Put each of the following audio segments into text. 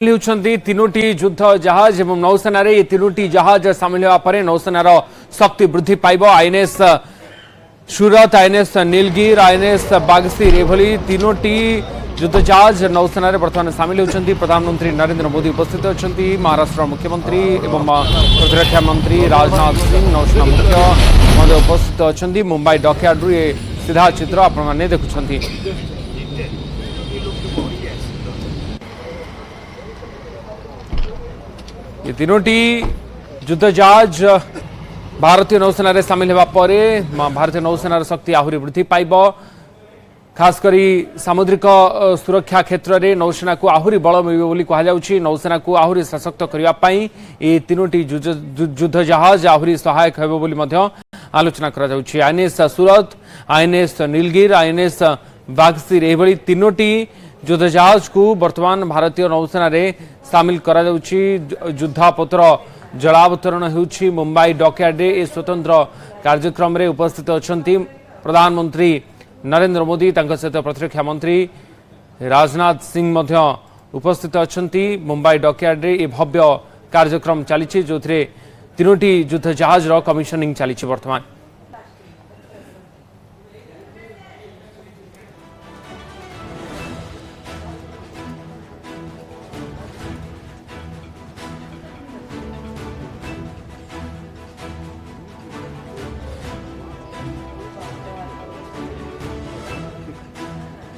होती तीनोटी युद्ध जहाज और नौसेना ये तीनोटी जहाज सामिल होगा पर नौसेनार शक्ति वृद्धि पाइब। आईएनएस सूरत, आईएनएस नीलगिर, आईएनएस बागसीर एभली तीनोटी युद्ध जहाज नौसेना बर्तमान सामिल होती। प्रधानमंत्री नरेंद्र मोदी उपस्थित अच्छा। महाराष्ट्र मुख्यमंत्री एवं प्रतिरक्षा मंत्री राजनाथ सिंह नौसेना मुख्य उपस्थित अच्छा। मुंबई डॉकयार्ड ये सीधा चित्र आपने देखुं। ये तीनोटी युद्ध जहाज भारतीय नौसेना रे सामिल होगा पर भारतीय नौसेनार शक्ति आहरी वृद्धि पाइब। खासकर सामुद्रिक सुरक्षा क्षेत्र में नौसेना को आहरी बल मिल कहुच्छी। नौसेना को आहरी सशक्त करने ये तीनोटी युद्ध जहाज आहरी सहायक हो आलोचना कर। आईएनएस सूरत, आईएनएस नीलगिर, आईएनएस बागसीर एभली तीनोटी युद्ध जहाज को वर्तमान भारतीय नौसेना रे सामिल करा युद्धापत्र जलावतरण होउछि। मुंबई डॉकयार्ड ए स्वतंत्र कार्यक्रम रे उपस्थित अछंती प्रधानमंत्री नरेंद्र मोदी, तांका सहित प्रतिरक्षा मंत्री राजनाथ सिंह मध्य उपस्थित अछंती। मुंबई डॉकयार्ड रे ए भव्य कार्यक्रम चली जो तीनोटी युद्ध जहाज रो कमिशनिंग चली वर्तमान।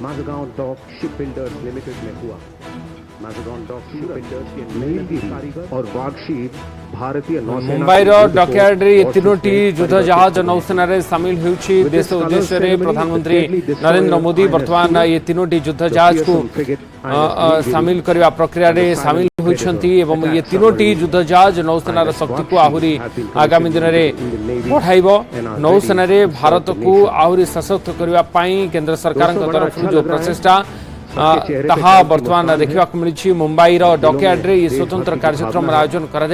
Mazagon dock ship builders limited में हुआ। माझगांव डॉक शिप बिल्डर्स के नीलगिरी और बागशीर भारतीय नौसेना मुंबई डॉकयार्ड ये तीनोटी युद्ध जहाज नौसेना रे सामिल होउछि। देश उद्देश्य रे प्रधानमंत्री नरेंद्र मोदी वर्तमान ये तीनोटी युद्ध जहाज को सामिल करने प्रक्रिया रे सामिल होइछंती एवं ये तीनोटी युद्ध जहाज नौसेनार शक्ति को आहरी आगामी दिन में बढ़ाइब। नौसेना रे भारत को आहरी सशक्त करने केंद्र सरकार तरफ जो प्रचेषा ताहा वर्तमान देखा मिली। मुंबई डॉकयार्ड रे स्वतंत्र कार्यक्रम आयोजन कर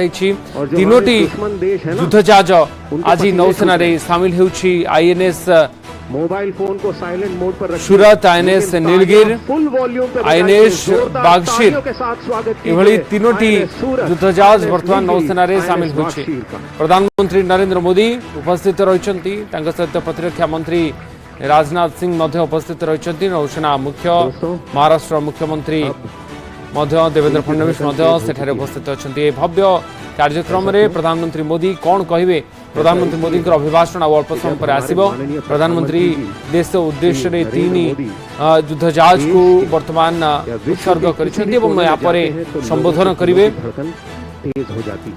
तीनोटी युद्ध जहाज आज नौसेना रे सामिल होउछि। आईएनएस मोबाइल फोन को साइलेंट मोड पर रखिए। सूरत, आईएनएस नीलगिर, फुल वॉल्यूम पे आईएनएस बागशीर एभली तीनोटी युद्ध जहाज वर्तमान नौसेना रे सामिल होछि। प्रधानमंत्री नरेंद्र मोदी उपस्थित रहिछंती, तांका सहित प्रतिरक्षा मंत्री राजनाथ सिंह मध्य उपस्थित रहिछंती। नौसेना मुख्य महाराष्ट्र मुख्यमंत्री देवेंद्र फडणवीस सेठारे उपस्थित अच्छा। भव्य कार्यक्रम रे प्रधानमंत्री मोदी कौन कहे, प्रधानमंत्री मोदी अभिभाषण अल्प समय पर आसिबो। प्रधानमंत्री देश उद्देश्य रे तीन युद्ध जहाज को वर्तमान उत्सर्ग करिसेंती एवं यहाँ पर संबोधन करिवे।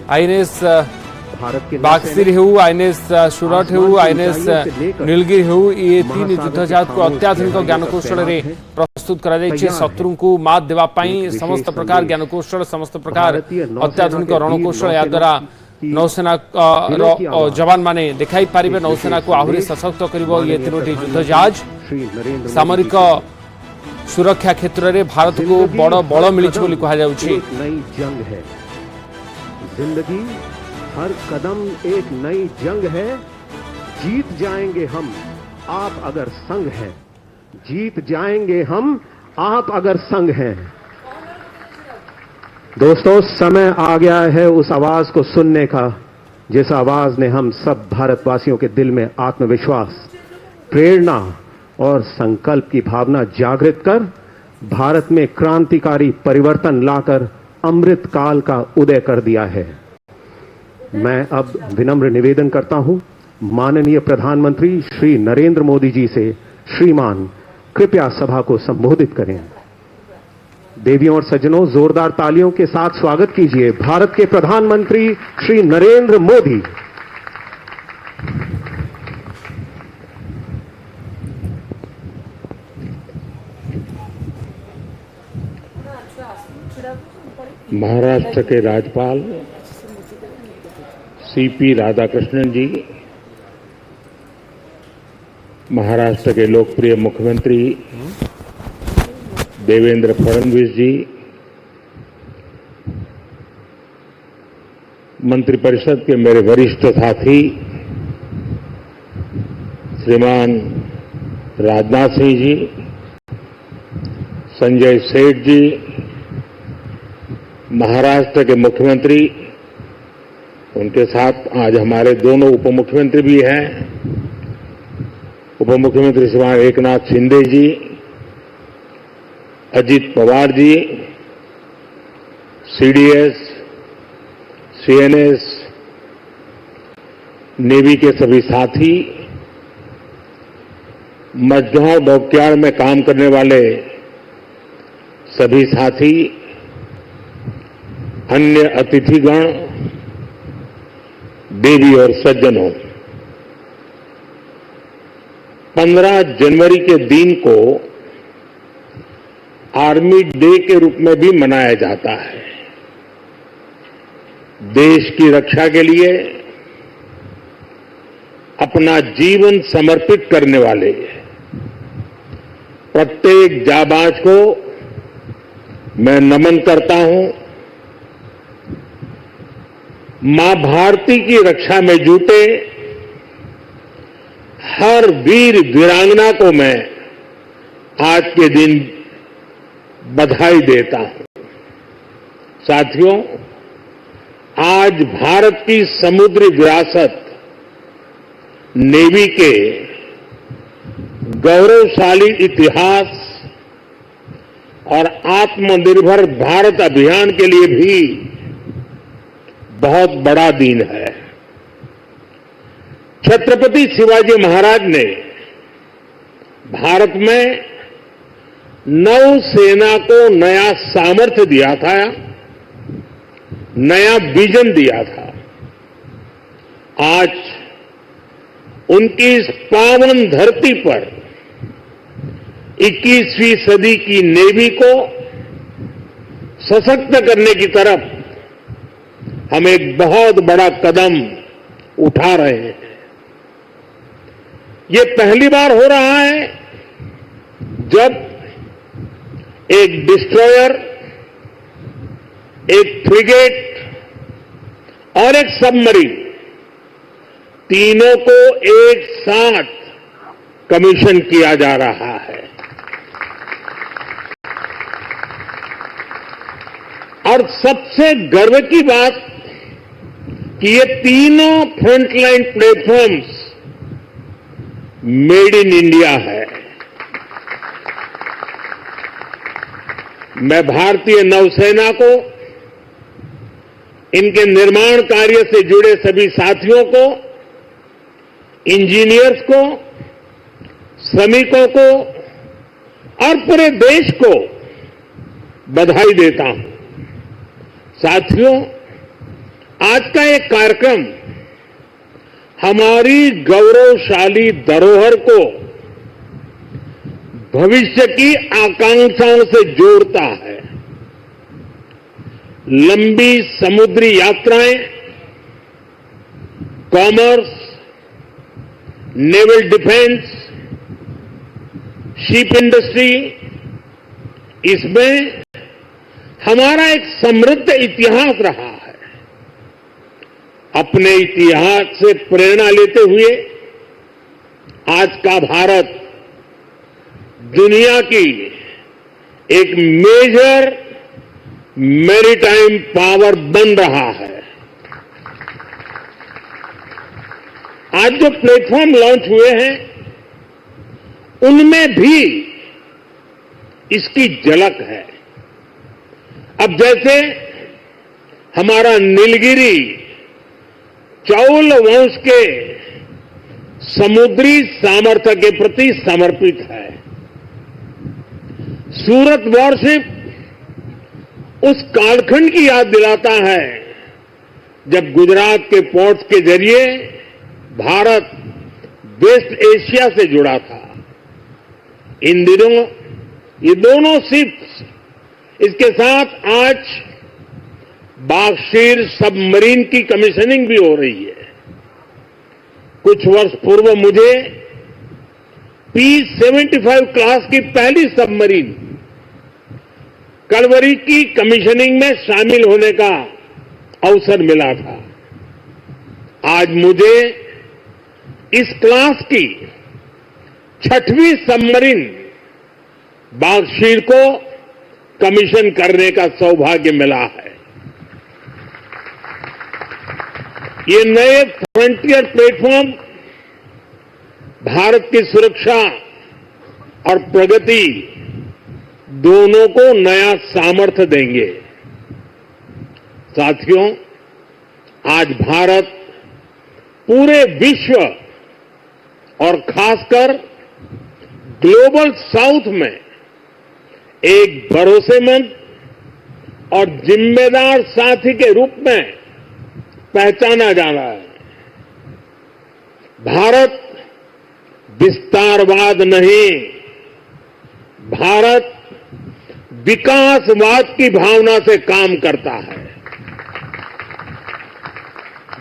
आईएनएस बागसीर हो, आईएनएस सूरत हो, आईएनएस नीलगिर हो, ये तीन युद्ध जहाज को अत्याधुनिक ज्ञानकौशल रे प्रस्तुत करा जायछि। शत्रु को मात देवा पई समस्त प्रकार ज्ञानकौशल, समस्त प्रकार अत्याधुनिक रणकौशल या द्वारा नौसेना जवान माने देखाई पारिबे। नौसेना को आहरी सशक्त करिबो ये तीनोटी युद्ध जहाज। सामरिक सुरक्षा क्षेत्र रे भारत को बड़ बल मिलिछ बोली कहा जाउछि। नई जंग है, जिंदगी हर कदम एक नई जंग है। जीत जाएंगे हम आप अगर संग हैं, जीत जाएंगे हम आप अगर संग हैं। दोस्तों, समय आ गया है उस आवाज को सुनने का जिस आवाज ने हम सब भारतवासियों के दिल में आत्मविश्वास, प्रेरणा और संकल्प की भावना जागृत कर भारत में क्रांतिकारी परिवर्तन लाकर अमृत काल का उदय कर दिया है। मैं अब विनम्र निवेदन करता हूं माननीय प्रधानमंत्री श्री नरेंद्र मोदी जी से, श्रीमान कृपया सभा को संबोधित करें। देवियों और सज्जनों, जोरदार तालियों के साथ स्वागत कीजिए भारत के प्रधानमंत्री श्री नरेंद्र मोदी। महाराष्ट्र के राज्यपाल सीपी राधाकृष्णन जी, महाराष्ट्र के लोकप्रिय मुख्यमंत्री देवेंद्र फडणवीस जी, मंत्रिपरिषद के मेरे वरिष्ठ साथी श्रीमान राजनाथ सिंह जी, संजय सेठ जी, महाराष्ट्र के मुख्यमंत्री, उनके साथ आज हमारे दोनों उप मुख्यमंत्री भी हैं, उप मुख्यमंत्री श्रीमान एकनाथ शिंदे जी, Ajit Pawar ji, CDS, CNS, navy के सभी साथी, मझगांव डॉकयार्ड में काम करने वाले सभी साथी, अन्य अतिथिगण, देवी और सज्जनों, 15 जनवरी के दिन को आर्मी डे के रूप में भी मनाया जाता है। देश की रक्षा के लिए अपना जीवन समर्पित करने वाले प्रत्येक जाबाज को मैं नमन करता हूं। मां भारती की रक्षा में जुटे हर वीर वीरांगना को मैं आज के दिन बधाई देता हूं। साथियों, आज भारत की समुद्री विरासत नेवी के गौरवशाली इतिहास और आत्मनिर्भर भारत अभियान के लिए भी बहुत बड़ा दिन है। छत्रपति शिवाजी महाराज ने भारत में नौसेना को नया सामर्थ्य दिया था, नया विजन दिया था। आज उनकी इस पावन धरती पर 21वीं सदी की नेवी को सशक्त करने की तरफ हम एक बहुत बड़ा कदम उठा रहे हैं। ये पहली बार हो रहा है जब एक डिस्ट्रॉयर, एक फ्रिगेट और एक सबमरीन, तीनों को एक साथ कमीशन किया जा रहा है। और सबसे गर्व की बात कि ये तीनों frontline platforms made in India है। मैं भारतीय नौसेना को, इनके निर्माण कार्य से जुड़े सभी साथियों को, इंजीनियर्स को, श्रमिकों को और पूरे देश को बधाई देता हूं। साथियों, आज का एक कार्यक्रम हमारी गौरवशाली धरोहर को भविष्य की आकांक्षाओं से जोड़ता है। लंबी समुद्री यात्राएं, commerce, naval defence, ship industry, इसमें हमारा एक समृद्ध इतिहास रहा है। अपने इतिहास से प्रेरणा लेते हुए आज का भारत दुनिया की एक मेजर मैरीटाइम पावर बन रहा है। आज जो प्लेटफॉर्म लॉन्च हुए हैं उनमें भी इसकी झलक है। अब जैसे हमारा नीलगिरी चौल वंश के समुद्री सामर्थ्य के प्रति समर्पित है। सूरत वॉरशिप उस कालखंड की याद दिलाता है जब गुजरात के पोर्ट्स के जरिए भारत वेस्ट एशिया से जुड़ा था। इन दिनों ये दोनों शिप्स, इसके साथ आज बागशीर सबमरीन की कमीशनिंग भी हो रही है। कुछ वर्ष पूर्व मुझे P-75 क्लास की पहली सबमरीन कलवरी की कमीशनिंग में शामिल होने का अवसर मिला था। आज मुझे इस क्लास की 6वीं सबमरीन बागशीर को कमीशन करने का सौभाग्य मिला है। ये नए फ्रंटियर प्लेटफॉर्म भारत की सुरक्षा और प्रगति दोनों को नया सामर्थ्य देंगे। साथियों, आज भारत पूरे विश्व और खासकर ग्लोबल साउथ में एक भरोसेमंद और जिम्मेदार साथी के रूप में पहचाना जा रहा है। भारत विस्तारवाद नहीं, भारत विकासवाद की भावना से काम करता है।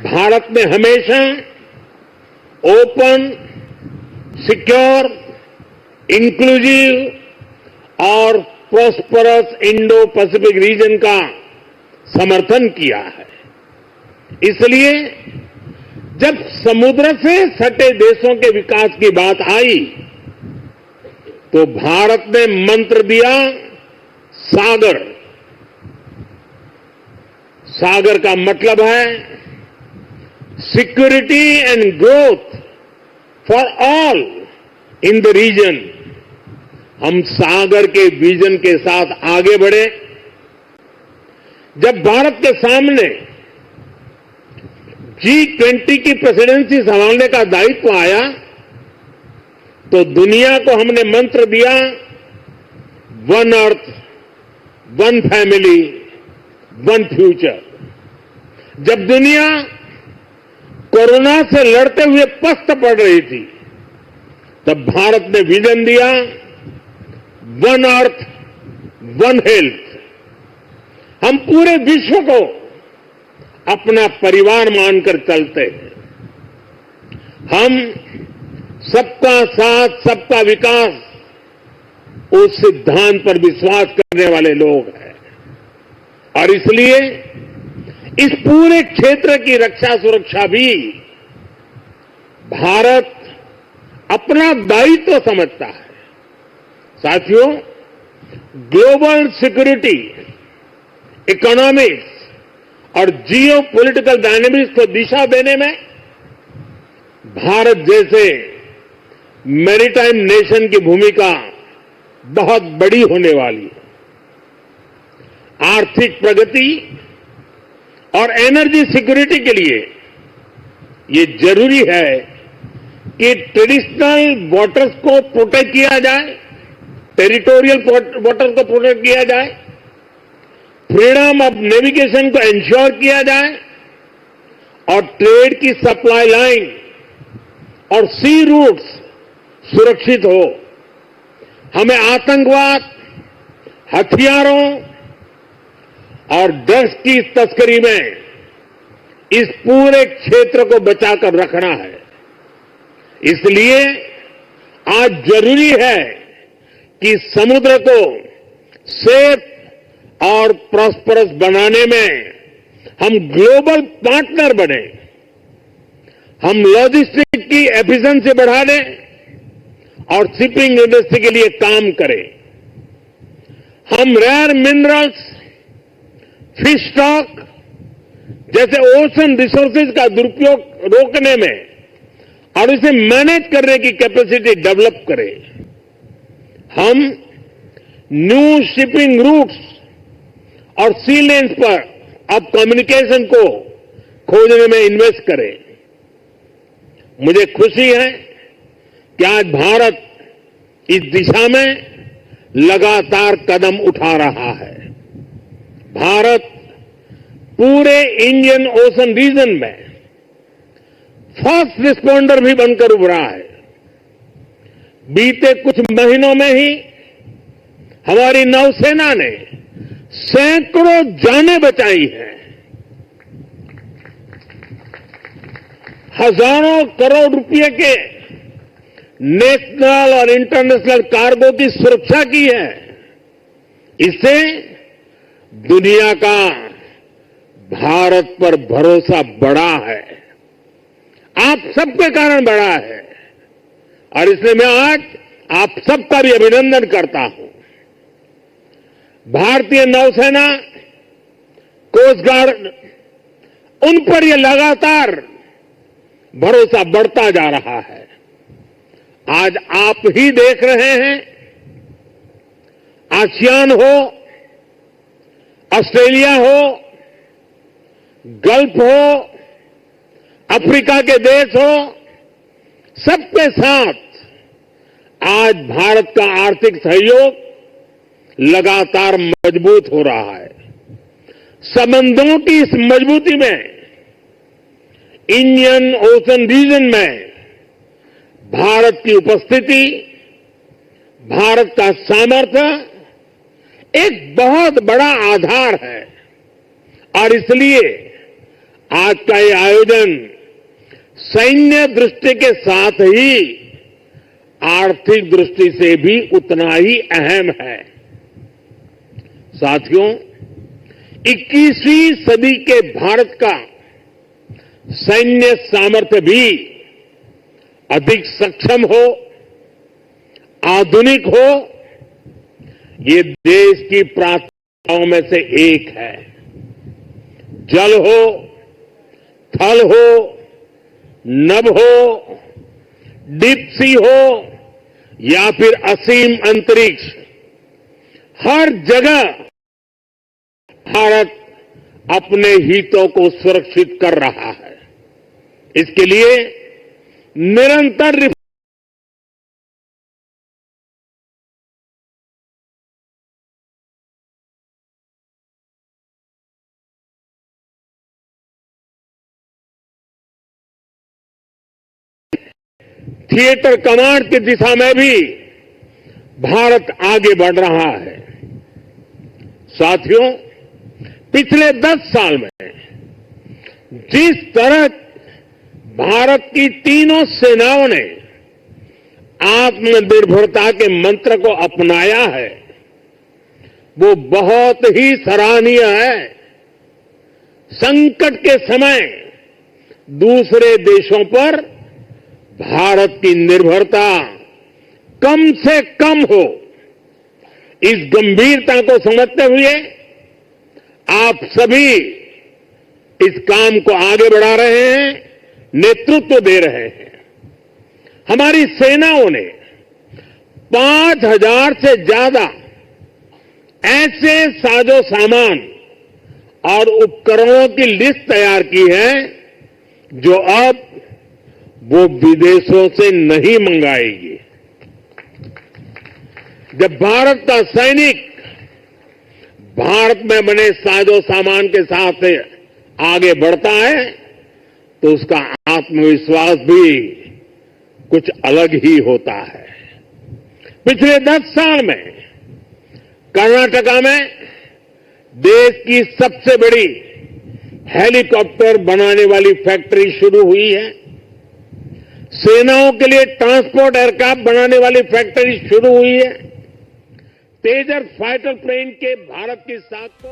भारत ने हमेशा ओपन, सिक्योर, इंक्लूसिव और प्रॉस्परस इंडो पैसिफिक रीजन का समर्थन किया है। इसलिए जब समुद्र से सटे देशों के विकास की बात आई तो भारत ने मंत्र दिया सागर। सागर का मतलब है security and growth for all in the region. हम सागर के विजन के साथ आगे बढ़े। जब भारत के सामने G20 की प्रेसिडेंसी संभालने का दायित्व आया तो दुनिया को हमने मंत्र दिया one earth, one family, one future. जब दुनिया कोरोना से लड़ते हुए पस्त पड़ रही थी तब भारत ने विजन दिया वन अर्थ, वन हेल्थ। हम पूरे विश्व को अपना परिवार मानकर चलते हैं। हम सबका साथ, सबका विकास उस सिद्धांत पर विश्वास करने वाले लोग हैं और इसलिए इस पूरे क्षेत्र की रक्षा सुरक्षा भी भारत अपना दायित्व समझता है। साथियों, ग्लोबल सिक्योरिटी, इकोनॉमिक्स और जियो पॉलिटिकल डायनेमिक्स को दिशा देने में भारत जैसे मैरीटाइम नेशन की भूमिका बहुत बड़ी होने वाली है। आर्थिक प्रगति और एनर्जी सिक्योरिटी के लिए ये जरूरी है कि ट्रेडिशनल वाटर्स को प्रोटेक्ट किया जाए, टेरिटोरियल वाटर्स को प्रोटेक्ट किया जाए, फ्रीडम ऑफ नेविगेशन को इंश्योर किया जाए और ट्रेड की सप्लाई लाइन और सी रूट्स सुरक्षित हो। हमें आतंकवाद, हथियारों और ड्रग्स की तस्करी में इस पूरे क्षेत्र को बचाकर रखना है। इसलिए आज जरूरी है कि समुद्र को सेफ और प्रॉस्परस बनाने में हम ग्लोबल पार्टनर बने। हम लॉजिस्टिक की एफिशिएंसी बढ़ा दें और शिपिंग इंडस्ट्री के लिए काम करें। हम रेयर मिनरल्स, फिश स्टॉक जैसे ओशन रिसोर्सेज का दुरुपयोग रोकने में और इसे मैनेज करने की कैपेसिटी डेवलप करें। हम न्यू शिपिंग रूट्स और सी लेन्स पर अब कम्युनिकेशन को खोजने में इन्वेस्ट करें। मुझे खुशी है कि आज भारत इस दिशा में लगातार कदम उठा रहा है। भारत पूरे इंडियन ओशन रीजन में फर्स्ट रिस्पॉन्डर भी बनकर उभरा है। बीते कुछ महीनों में ही हमारी नौसेना ने सैकड़ों जानें बचाई हैं। हजारों करोड़ रुपए के नेशनल और इंटरनेशनल कार्गो की सुरक्षा की है। इससे दुनिया का भारत पर भरोसा बढ़ा है, आप सबके कारण बढ़ा है और इसलिए मैं आज आप सबका भी अभिनंदन करता हूं। भारतीय नौसेना, कोस्ट गार्ड उन पर यह लगातार भरोसा बढ़ता जा रहा है। आज आप ही देख रहे हैं, आसियान हो, ऑस्ट्रेलिया हो, गल्फ हो, अफ्रीका के देश हो, सबके साथ आज भारत का आर्थिक सहयोग लगातार मजबूत हो रहा है। संबंधों की इस मजबूती में इंडियन ओशन रीजन में भारत की उपस्थिति, भारत का सामर्थ्य एक बहुत बड़ा आधार है और इसलिए आज का ये आयोजन सैन्य दृष्टि के साथ ही आर्थिक दृष्टि से भी उतना ही अहम है। साथियों, 21वीं सदी के भारत का सैन्य सामर्थ्य भी अधिक सक्षम हो, आधुनिक हो, ये देश की प्राथमिकताओं में से एक है। जल हो, थल हो, नभ हो, डीप सी हो या फिर असीम अंतरिक्ष, हर जगह भारत अपने हितों को सुरक्षित कर रहा है। इसके लिए निरंतर थिएटर कमांड की दिशा में भी भारत आगे बढ़ रहा है। साथियों, पिछले 10 साल में जिस तरह भारत की तीनों सेनाओं ने आत्मनिर्भरता के मंत्र को अपनाया है, वो बहुत ही सराहनीय है। संकट के समय दूसरे देशों पर भारत की निर्भरता कम से कम हो, इस गंभीरता को समझते हुए आप सभी इस काम को आगे बढ़ा रहे हैं, नेतृत्व दे रहे हैं। हमारी सेनाओं ने 5,000 से ज्यादा ऐसे साजो सामान और उपकरणों की लिस्ट तैयार की है जो अब वो विदेशों से नहीं मंगाएगी। जब भारत का सैनिक भारत में बने साजो सामान के साथ आगे बढ़ता है तो उसका आत्मविश्वास भी कुछ अलग ही होता है। पिछले 10 साल में कर्नाटका में देश की सबसे बड़ी हेलीकॉप्टर बनाने वाली फैक्ट्री शुरू हुई है। सेनाओं के लिए ट्रांसपोर्ट एयरक्राफ्ट बनाने वाली फैक्ट्री शुरू हुई है। तेजस फाइटर प्लेन के भारत की साख को